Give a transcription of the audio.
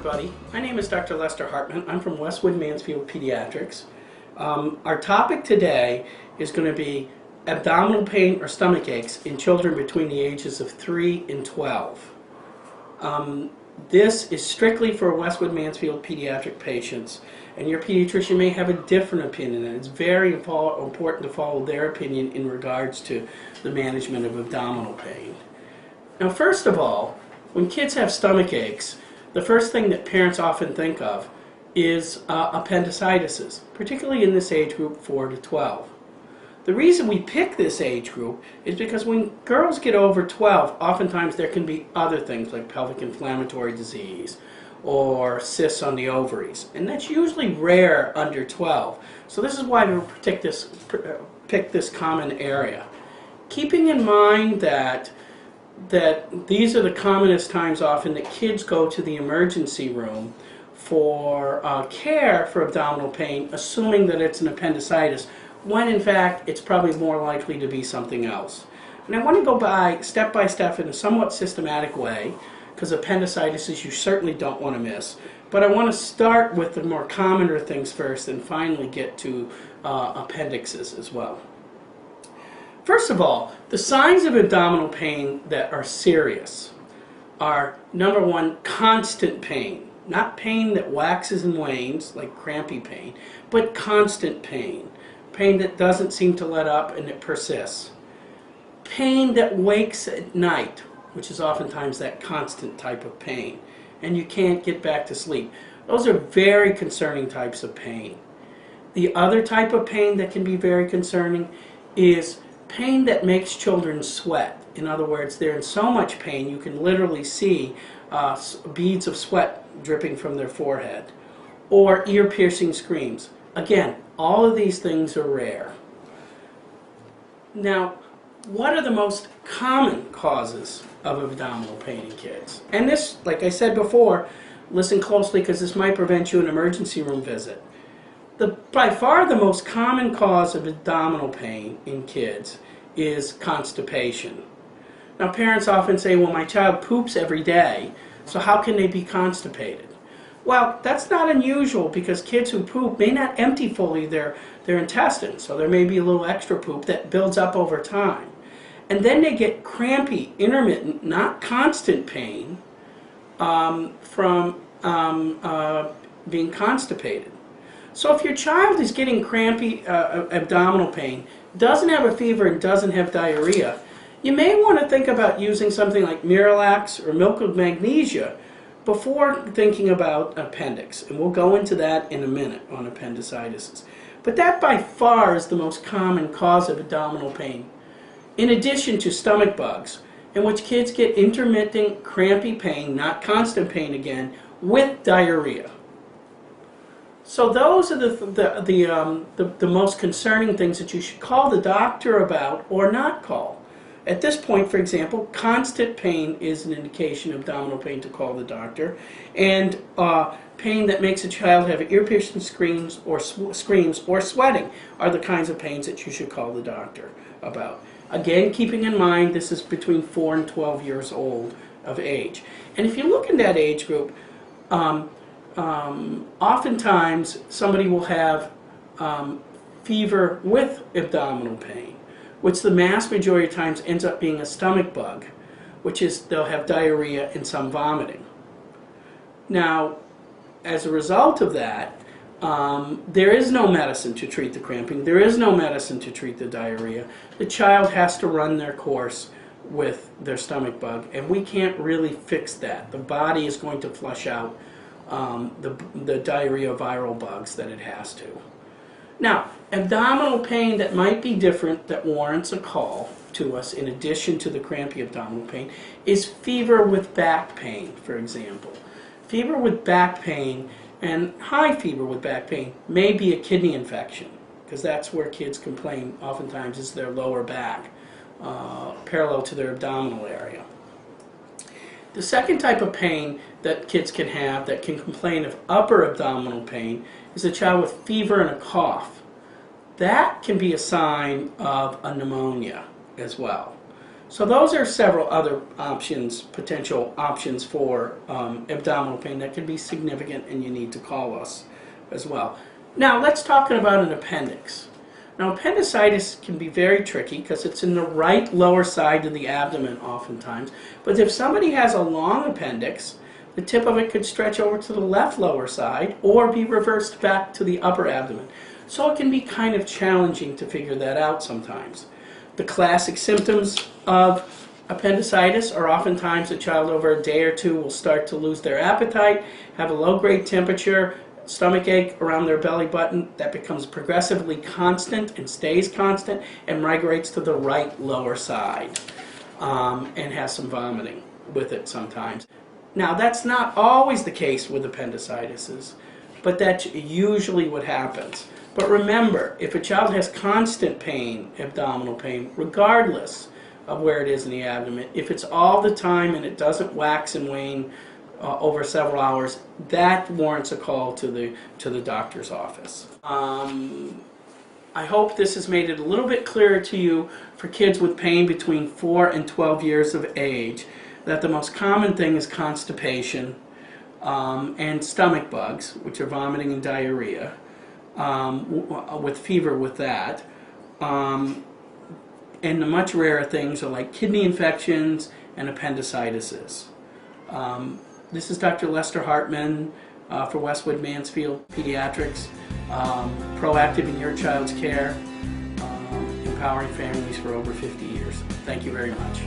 everybody. My name is Dr. Lester Hartman. I'm from Westwood-Mansfield Pediatrics. Our topic today is going to be abdominal pain or stomach aches in children between the ages of 3 and 12. This is strictly for Westwood-Mansfield pediatric patients, and your pediatrician may have a different opinion, and it's very important to follow their opinion in regards to the management of abdominal pain. Now, first of all, when kids have stomach aches, the first thing that parents often think of is appendicitis, particularly in this age group 4 to 12. The reason we pick this age group is because when girls get over 12, oftentimes there can be other things like pelvic inflammatory disease or cysts on the ovaries, and that's usually rare under 12. So this is why we pick this common area. Keeping in mind that these are the commonest times often that kids go to the emergency room for care for abdominal pain, assuming that it's an appendicitis, when in fact it's probably more likely to be something else. And I want to go by step in a somewhat systematic way, because appendicitis you certainly don't want to miss. But I want to start with the more commoner things first and finally get to appendixes as well. First of all, the signs of abdominal pain that are serious are, number one, constant pain. Not pain that waxes and wanes, like crampy pain, but constant pain. Pain that doesn't seem to let up and it persists. Pain that wakes at night, which is oftentimes that constant type of pain, and you can't get back to sleep. Those are very concerning types of pain. The other type of pain that can be very concerning is pain that makes children sweat. In other words, they're in so much pain you can literally see beads of sweat dripping from their forehead. Or ear-piercing screams. Again, all of these things are rare. Now, what are the most common causes of abdominal pain in kids? And this, like I said before, listen closely because this might prevent you an emergency room visit. By far the most common cause of abdominal pain in kids is constipation. Now, parents often say, well, my child poops every day, so how can they be constipated? Well, that's not unusual because kids who poop may not empty fully their intestines, so there may be a little extra poop that builds up over time. And then they get crampy, intermittent, not constant pain from being constipated. So if your child is getting crampy abdominal pain, doesn't have a fever, and doesn't have diarrhea, you may want to think about using something like Miralax or milk of magnesia before thinking about appendix. And we'll go into that in a minute on appendicitis. But that by far is the most common cause of abdominal pain, in addition to stomach bugs, in which kids get intermittent crampy pain, not constant pain again, with diarrhea. So those are the most concerning things that you should call the doctor about or not call. At this point, for example, constant pain is an indication of abdominal pain to call the doctor, and pain that makes a child have ear-piercing screams or sweating are the kinds of pains that you should call the doctor about. Again, keeping in mind this is between 4 and 12 years old of age. And if you look in that age group, oftentimes somebody will have fever with abdominal pain, which the vast majority of times ends up being a stomach bug, which is they'll have diarrhea and some vomiting. Now, as a result of that, there is no medicine to treat the cramping. There is no medicine to treat the diarrhea. The child has to run their course with their stomach bug, and we can't really fix that. The body is going to flush out the diarrhea viral bugs that it has to. Now, abdominal pain that might be different that warrants a call to us in addition to the crampy abdominal pain is fever with back pain, for example. Fever with back pain and high fever with back pain may be a kidney infection, because that's where kids complain oftentimes is their lower back, parallel to their abdominal area. The second type of pain that kids can have that can complain of upper abdominal pain is a child with fever and a cough. That can be a sign of a pneumonia as well. So those are several other options, potential options for abdominal pain that can be significant, and you need to call us as well. Now let's talk about an appendix. Now appendicitis can be very tricky because it's in the right lower side of the abdomen oftentimes, but if somebody has a long appendix, the tip of it could stretch over to the left lower side or be reversed back to the upper abdomen. So it can be kind of challenging to figure that out sometimes. The classic symptoms of appendicitis are oftentimes a child over a day or two will start to lose their appetite, have a low-grade temperature, stomach ache around their belly button that becomes progressively constant and stays constant and migrates to the right lower side, and has some vomiting with it sometimes. Now that's not always the case with appendicitis, but that's usually what happens. But remember, if a child has constant pain, abdominal pain, regardless of where it is in the abdomen, if it's all the time and it doesn't wax and wane over several hours, that warrants a call to the doctor's office. I hope this has made it a little bit clearer to you for kids with pain between 4 and 12 years of age that the most common thing is constipation and stomach bugs, which are vomiting and diarrhea, with fever with that. And the much rarer things are like kidney infections and appendicitis. This is Dr. Lester Hartman for Westwood-Mansfield Pediatrics, proactive in your child's care, empowering families for over 50 years. Thank you very much.